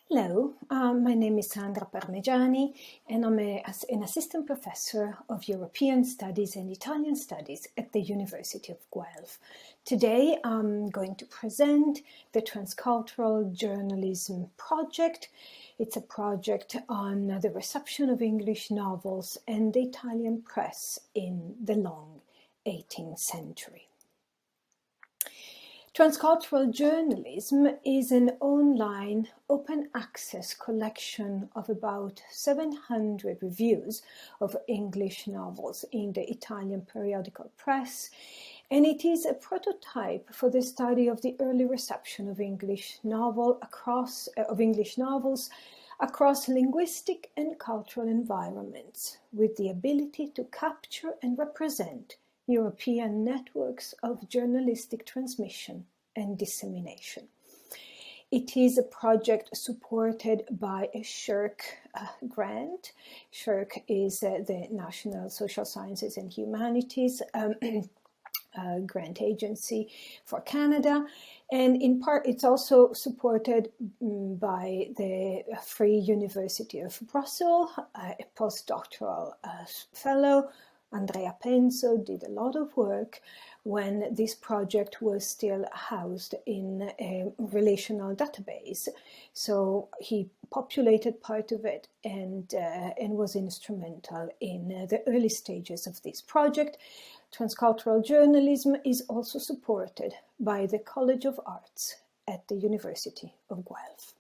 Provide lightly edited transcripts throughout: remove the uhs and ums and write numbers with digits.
Hello, my name is Sandra Parmegiani, and I'm an assistant professor of European Studies and Italian Studies at the University of Guelph. Today I'm going to present the Transcultural Journalism Project. It's a project on the reception of English novels and the Italian press in the long 18th century. Transcultural journalism is an online open access collection of about 700 reviews of English novels in the Italian periodical press, and it is a prototype for the study of the early reception of English novels across linguistic and cultural environments, with the ability to capture and represent European networks of journalistic transmission and dissemination. It is a project supported by a SCHRC grant. SCHRC is the National Social Sciences and Humanities grant agency for Canada, and in part it's also supported by the Free University of Brussels. A postdoctoral fellow, Andrea Penso, did a lot of work when this project was still housed in a relational database. So he populated part of it and was instrumental in the early stages of this project. Transcultural journalism is also supported by the College of Arts at the University of Guelph.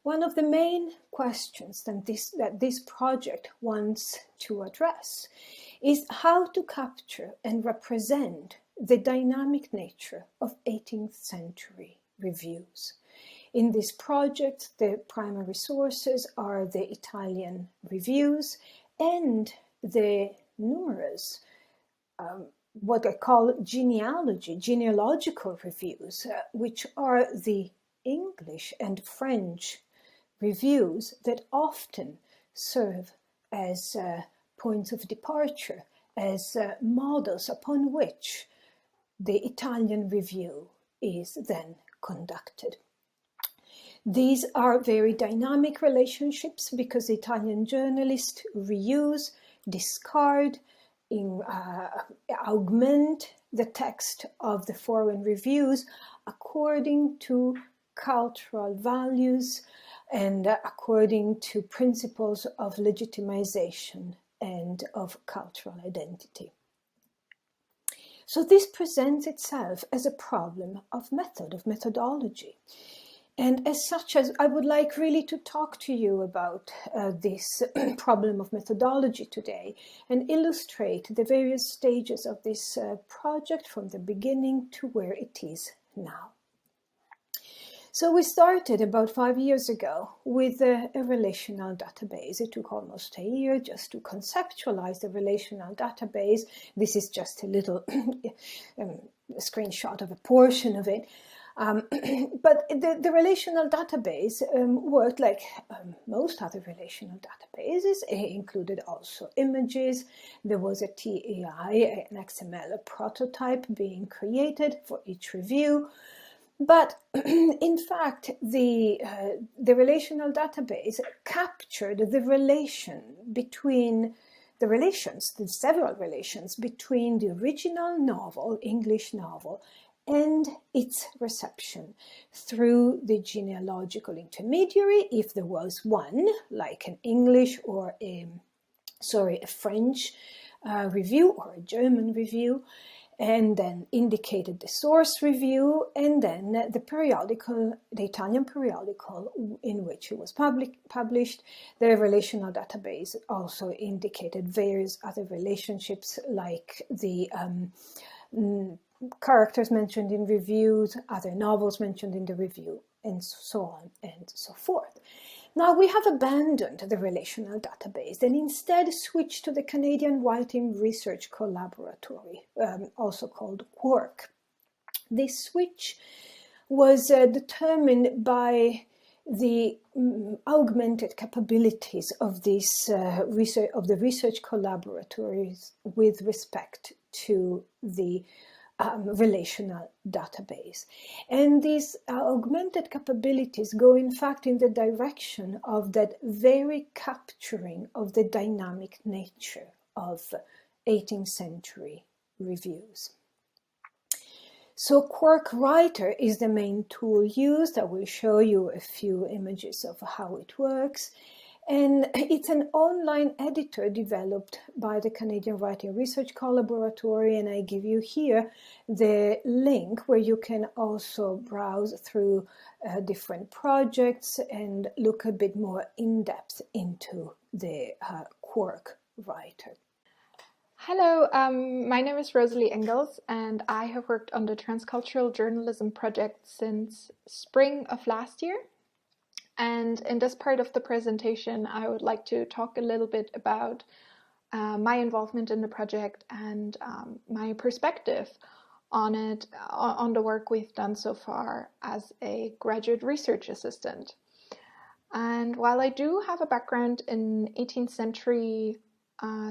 One of the main questions that this project wants to address is how to capture and represent the dynamic nature of 18th century reviews. In this project, the primary sources are the Italian reviews and the numerous what I call genealogical reviews, which are the English and French reviews that often serve as points of departure, as models upon which the Italian review is then conducted. These are very dynamic relationships because Italian journalists reuse, discard, augment the text of the foreign reviews according to cultural values and according to principles of legitimization and of cultural identity. So this presents itself as a problem of methodology. And as such, I would like really to talk to you about this problem of methodology today and illustrate the various stages of this project from the beginning to where it is now. So we started about 5 years ago with a relational database. It took almost a year just to conceptualize the relational database. This is just a little screenshot of a portion of it. But the relational database worked like most other relational databases. It included also images. There was a TEI, an XML prototype being created for each review. But in fact, the relational database captured the several relations between the original novel, English novel, and its reception through the genealogical intermediary, if there was one, like an English or a French review or a German review, and then indicated the source review, and then the Italian periodical in which it was published. The relational database also indicated various other relationships, like the characters mentioned in reviews, other novels mentioned in the review, and so on and so forth. Now we have abandoned the relational database and instead switched to the Canadian Writing Research Collaboratory, also called QWRC. This switch was determined by the augmented capabilities of the research collaboratories with respect to the relational database. And these augmented capabilities go, in fact, in the direction of that very capturing of the dynamic nature of 18th century reviews. So Quark Writer is the main tool used. I will show you a few images of how it works. And it's an online editor developed by the Canadian Writing Research Collaboratory, and I give you here the link where you can also browse through different projects and look a bit more in depth into the Quark Writer. Hello, my name is Rosalie Engels, and I have worked on the Transcultural journalism project since spring of last year. And in this part of the presentation, I would like to talk a little bit about my involvement in the project and my perspective on it, on the work we've done so far as a graduate research assistant. And while I do have a background in 18th century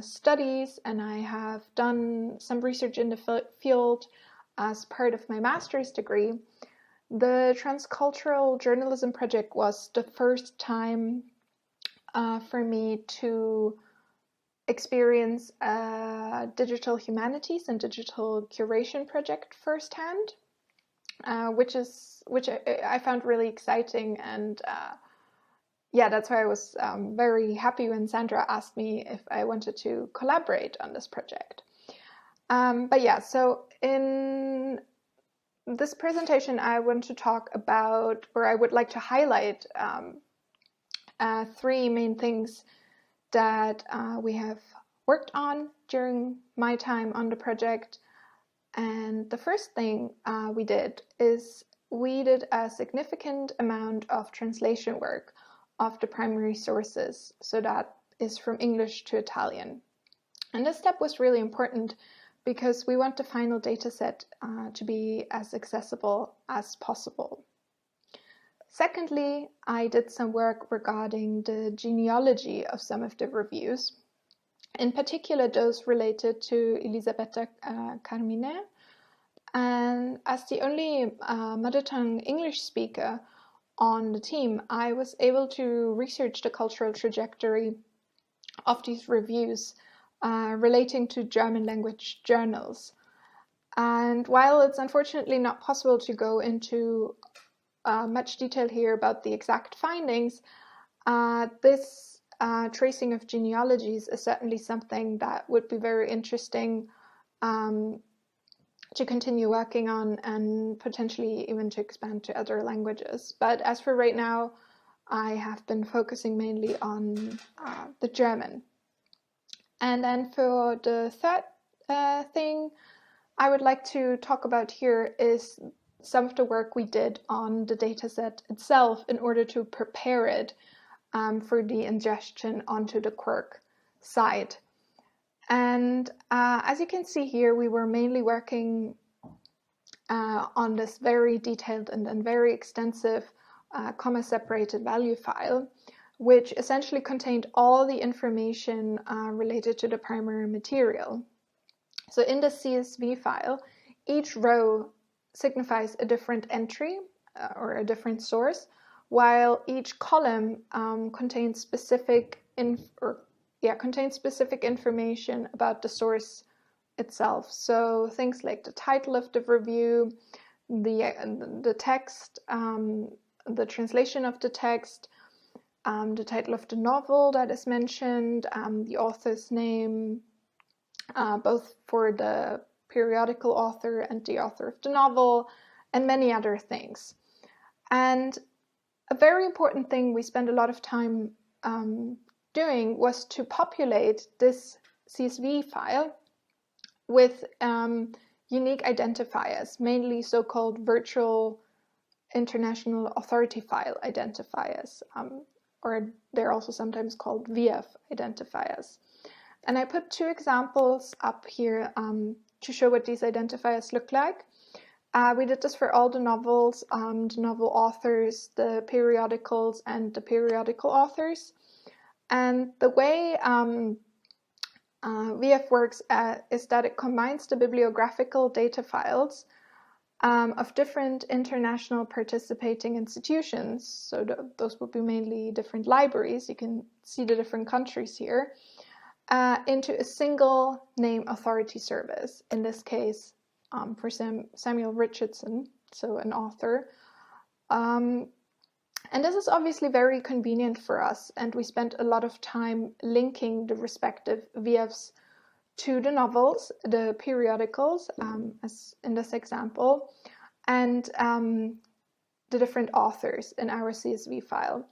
studies, and I have done some research in the field as part of my master's degree, the Transcultural journalism project was the first time for me to experience a digital humanities and digital curation project firsthand, which I found really exciting, and yeah, that's why I was very happy when Sandra asked me if I wanted to collaborate on this project. But yeah, so in this presentation, I want to talk about, or I would like to highlight three main things that we have worked on during my time on the project. And the first thing we did is we did a significant amount of translation work of the primary sources. So that is from English to Italian. And this step was really important because we want the final data set to be as accessible as possible. Secondly, I did some work regarding the genealogy of some of the reviews, in particular those related to Elisabetta Carmine. And as the only mother tongue English speaker on the team, I was able to research the cultural trajectory of these reviews relating to German language journals. And while it's unfortunately not possible to go into much detail here about the exact findings, this tracing of genealogies is certainly something that would be very interesting to continue working on and potentially even to expand to other languages. But as for right now, I have been focusing mainly on the German. And then for the third thing I would like to talk about here is some of the work we did on the dataset itself in order to prepare it for the ingestion onto the Quark site. And as you can see here, we were mainly working on this very detailed and then very extensive comma-separated value file, which essentially contained all the information related to the primary material. So in the CSV file, each row signifies a different entry or a different source, while each column contains specific information about the source itself. So things like the title of the review, the text, the translation of the text, the title of the novel that is mentioned, the author's name, both for the periodical author and the author of the novel, and many other things. And a very important thing we spent a lot of time doing was to populate this CSV file with unique identifiers, mainly so-called virtual international authority file identifiers, or they're also sometimes called VF identifiers. And I put two examples up here to show what these identifiers look like. We did this for all the novels, the novel authors, the periodicals, and the periodical authors. And the way VFWorks is that it combines the bibliographical data files of different international participating institutions. So those would be mainly different libraries. You can see the different countries here, into a single name authority service. In this case, for Samuel Richardson, so an author. And this is obviously very convenient for us, and we spent a lot of time linking the respective VFs to the novels, the periodicals, as in this example, and the different authors in our CSV file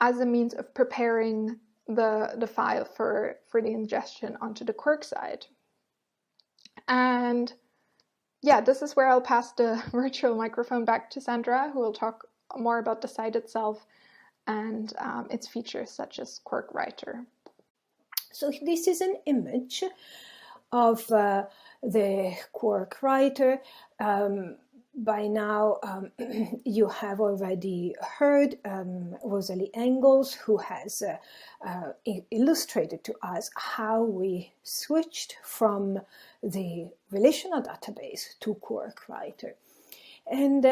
as a means of preparing the file for the ingestion onto the Quirk side. And yeah, this is where I'll pass the virtual microphone back to Sandra, who will talk more about the site itself and its features such as Quirk Writer. So this is an image of the Quirk Writer. By now, you have already heard Rosalie Engels, who has illustrated to us how we switched from the relational database to Quirk Writer. And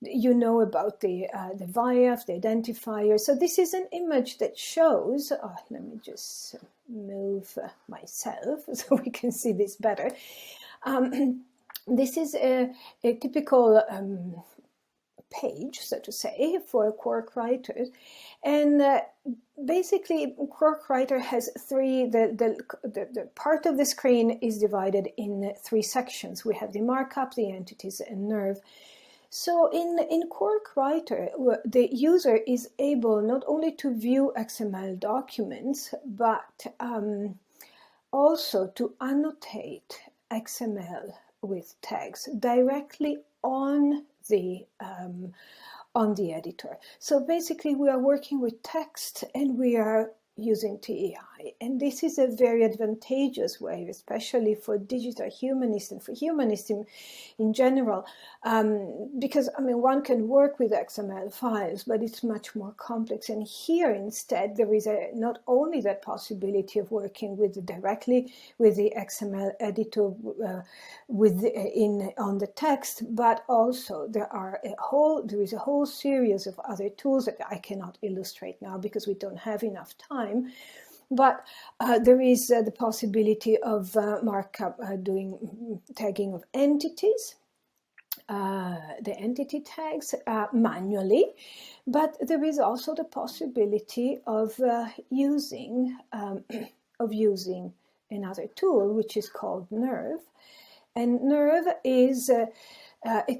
you know about the VIAF, the identifier. So this is an image that shows, let me just move myself so we can see this better. This is a typical page, so to say, for Quirk Writers. And basically, Quirk Writer has three, the part of the screen is divided in three sections. We have the markup, the entities, and nerve. So in Quirk Writer, the user is able not only to view XML documents, but also to annotate XML with tags directly on the editor. So basically, we are working with text and we are using TEI, and this is a very advantageous way, especially for digital humanists and for humanists in general, because I mean, one can work with XML files, but it's much more complex. And here instead, there is not only that possibility of working directly with the XML editor on the text, but also there is a whole series of other tools that I cannot illustrate now because we don't have enough time. But there is the possibility of markup doing tagging of entities, the entity tags manually, but there is also the possibility of using another tool, which is called Nerve. And Nerve is a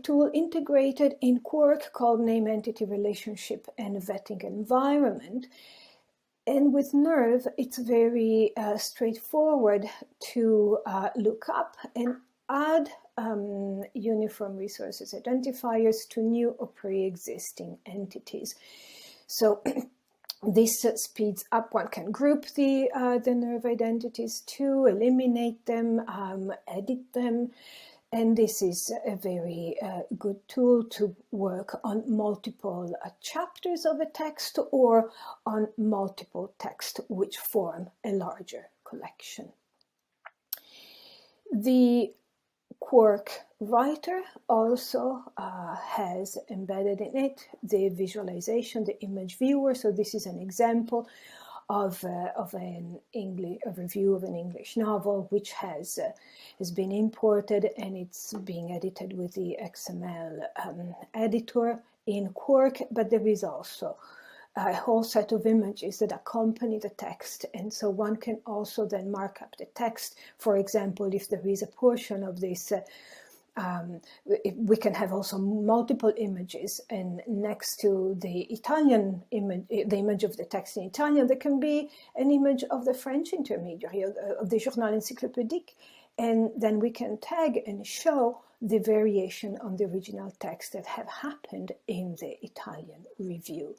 tool integrated in Quirk called Name Entity Relationship and Vetting Environment. And with Nerve, it's very straightforward to look up and add uniform resources identifiers to new or pre-existing entities. So this speeds up. One can group the Nerve identities to eliminate them, edit them. And this is a very good tool to work on multiple chapters of a text or on multiple texts which form a larger collection. The Quirk Writer also has embedded in it the visualization, the image viewer. So this is an example of a review of an English novel, which has been imported and it's being edited with the XML editor in Quirk, but there is also a whole set of images that accompany the text, and so one can also then mark up the text. For example, if there is a portion of this we can have also multiple images, and next to the Italian image, the image of the text in Italian, there can be an image of the French intermediary, of the Journal Encyclopédique, and then we can tag and show the variation on the original text that have happened in the Italian review.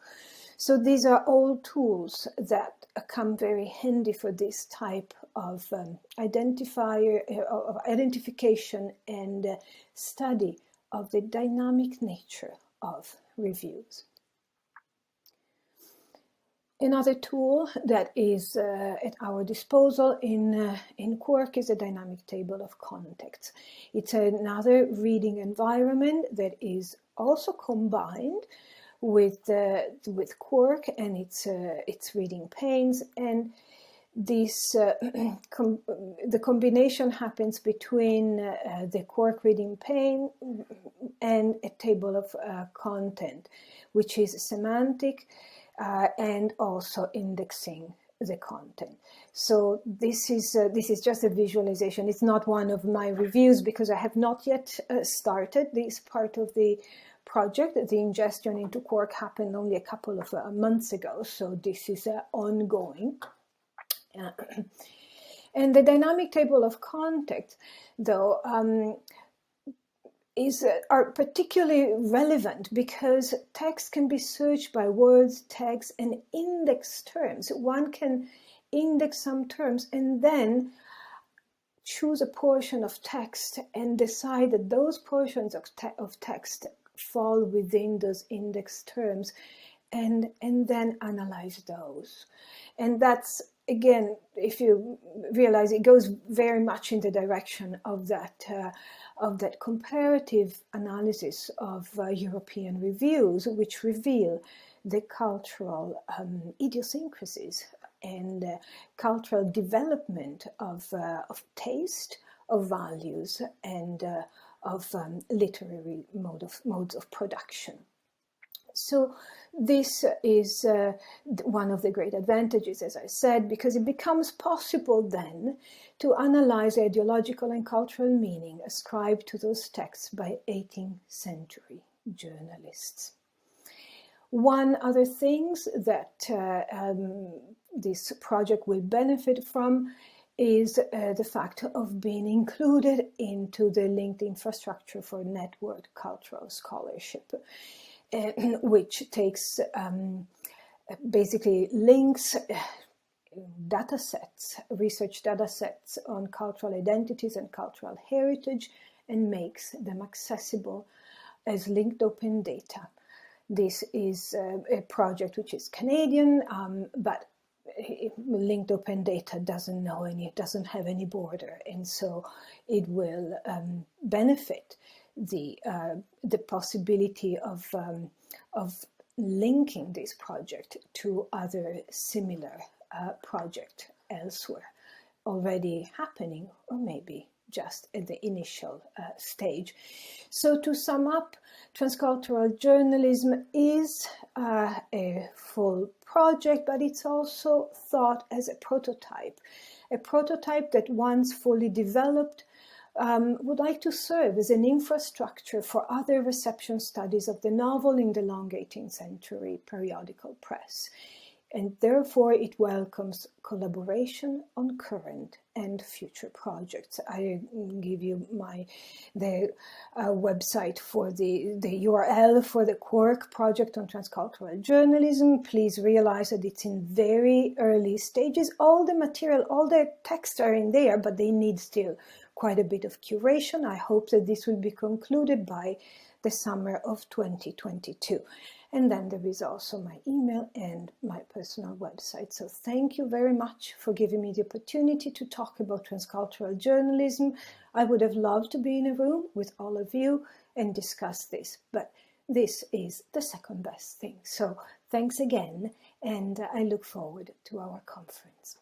So these are all tools that come very handy for this type of identification and study of the dynamic nature of reviews. Another tool that is at our disposal in Quark is a dynamic table of contexts. It's another reading environment that is also combined with Quark and its reading panes, and this the combination happens between the Quark reading pane and a table of content, which is semantic. And also indexing the content. So this is just a visualization. It's not one of my reviews because I have not yet started this part of the project. The ingestion into Quark happened only a couple of months ago, so this is ongoing. And the dynamic table of context, though, are particularly relevant because text can be searched by words, tags, and index terms. One can index some terms and then choose a portion of text and decide that those portions of text fall within those index terms, and then analyze those. And that's, again, if you realize, it goes very much in the direction of that comparative analysis of European reviews, which reveal the cultural idiosyncrasies and cultural development of taste, of values, and of literary modes of production. So this is one of the great advantages, as I said, because it becomes possible then to analyze the ideological and cultural meaning ascribed to those texts by 18th century journalists. One other things that this project will benefit from is the fact of being included into the linked infrastructure for networked cultural scholarship, which takes basically links data sets, research data sets on cultural identities and cultural heritage, and makes them accessible as linked open data. This is a project which is Canadian, but linked open data doesn't have any border, and so it will benefit the possibility of linking this project to other similar projects elsewhere, already happening, or maybe just at the initial stage. So to sum up, transcultural journalism is a full project, but it's also thought as a prototype that once fully developed would like to serve as an infrastructure for other reception studies of the novel in the long 18th century periodical press. And therefore it welcomes collaboration on current and future projects. I give you the website for the URL for the Quark project on transcultural journalism. Please realize that it's in very early stages. All the material, all the texts are in there, but they need still quite a bit of curation. I hope that this will be concluded by the summer of 2022. And then there is also my email and my personal website. So thank you very much for giving me the opportunity to talk about transcultural journalism. I would have loved to be in a room with all of you and discuss this, but this is the second best thing. So thanks again, and I look forward to our conference.